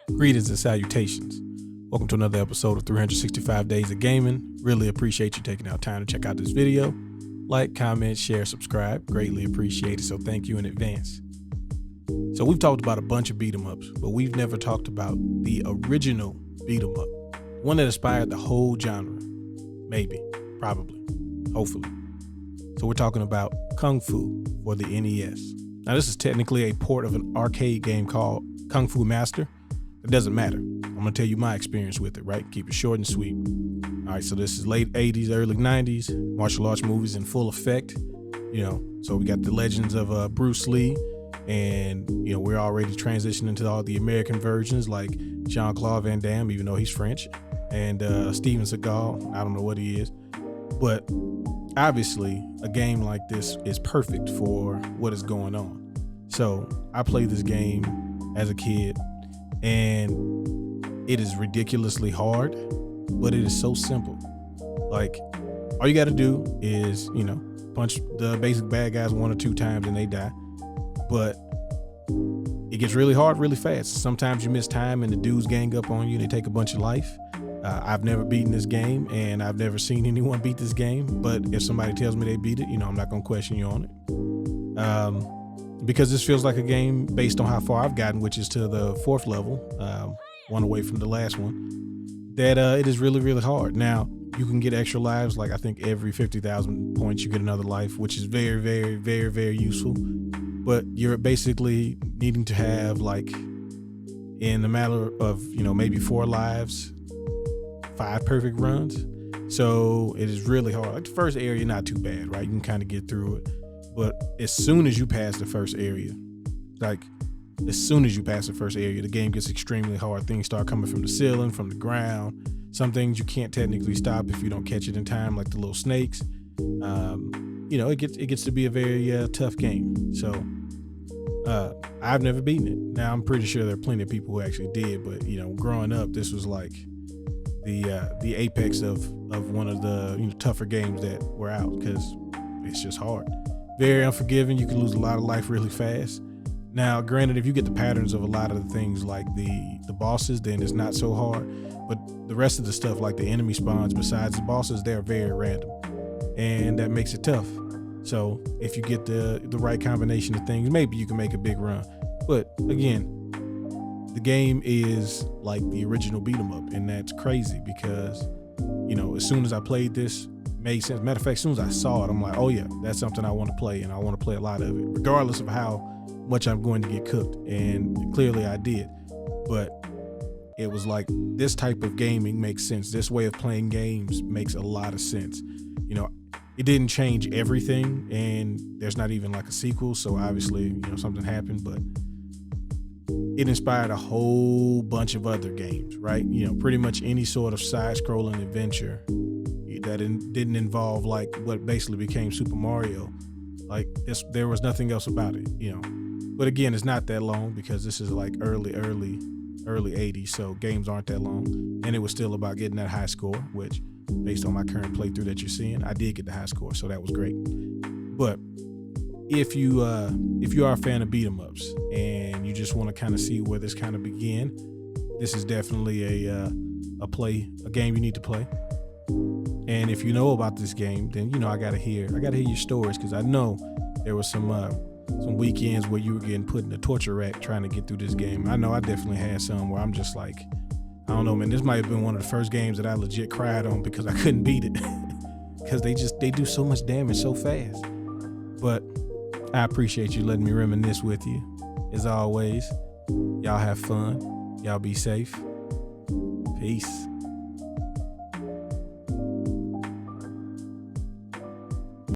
Greetings and salutations. Welcome to another episode of 365 Days of Gaming. Really appreciate you taking out time to check out this video. Like, comment, share, subscribe. Greatly appreciated, so thank you in advance. So we've talked about a bunch of beat 'em ups, but we've never talked about the original beat 'em up. One that inspired the whole genre. Maybe, probably, hopefully. So we're talking about Kung Fu for the NES. Now this is technically a port of an arcade game called Kung Fu Master. It doesn't matter. I'm gonna tell you my experience with it, right? Keep it short and sweet. All right, so this is late 80s, early 90s, martial arts movies in full effect. So we got the legends of Bruce Lee, and we're already transitioning to all the American versions like Jean-Claude Van Damme, even though he's French, and Steven Seagal. I don't know what he is, but obviously a game like this is perfect for what is going on. So I played this game as a kid, and it is ridiculously hard, but it is so simple. Like, all you got to do is, punch the basic bad guys 1 or 2 times and they die. But it gets really hard really fast. Sometimes you miss time and the dudes gang up on you and they take a bunch of life. I've never beaten this game, and I've never seen anyone beat this game. But if somebody tells me they beat it, I'm not going to question you on it. Because this feels like a game based on how far I've gotten, which is to the 4th level, one away from the last one, that it is really, really hard. Now, you can get extra lives. Like, I think every 50,000 points you get another life, which is very, very, very, very useful. But you're basically needing to have, like, in a matter of, maybe 4 lives, 5 perfect runs. So it is really hard. Like, the first area, not too bad, right? You can kind of get through it. But as soon as you pass the first area, the game gets extremely hard. Things start coming from the ceiling, from the ground. Some things you can't technically stop if you don't catch it in time, like the little snakes. It gets to be a very tough game. So I've never beaten it. Now, I'm pretty sure there are plenty of people who actually did, but growing up, this was like the apex of one of the tougher games that were out, because it's just hard. Very unforgiving. You can lose a lot of life really fast. Now, granted, if you get the patterns of a lot of the things like the bosses, then it's not so hard. But the rest of the stuff, like the enemy spawns besides the bosses, they're very random, and that makes it tough. So if you get the right combination of things, maybe you can make a big run. But again, the game is like the original beat 'em up, and that's crazy because as soon as I played this, made sense. Matter of fact, as soon as I saw it, I'm like, oh yeah, that's something I want to play, and I want to play a lot of it, regardless of how much I'm going to get cooked. And clearly I did. But it was like, this type of gaming makes sense. This way of playing games makes a lot of sense. It didn't change everything, and there's not even like a sequel, so obviously something happened, but it inspired a whole bunch of other games, right? Pretty much any sort of side-scrolling adventure that didn't involve like what basically became Super Mario. Like this, there was nothing else about it, But again, it's not that long, because this is like early 80s, so games aren't that long. And it was still about getting that high score, which, based on my current playthrough that you're seeing, I did get the high score, so that was great. But if you are a fan of beat 'em ups and you just want to kind of see where this kind of began, this is definitely a game you need to play. And if you know about this game, then I gotta hear your stories, because I know there was some weekends where you were getting put in a torture rack trying to get through this game. I know I definitely had some where I'm just like, I don't know, man, this might have been one of the first games that I legit cried on because I couldn't beat it because they do so much damage so fast. But I appreciate you letting me reminisce with you. As always, y'all have fun. Y'all be safe. Peace.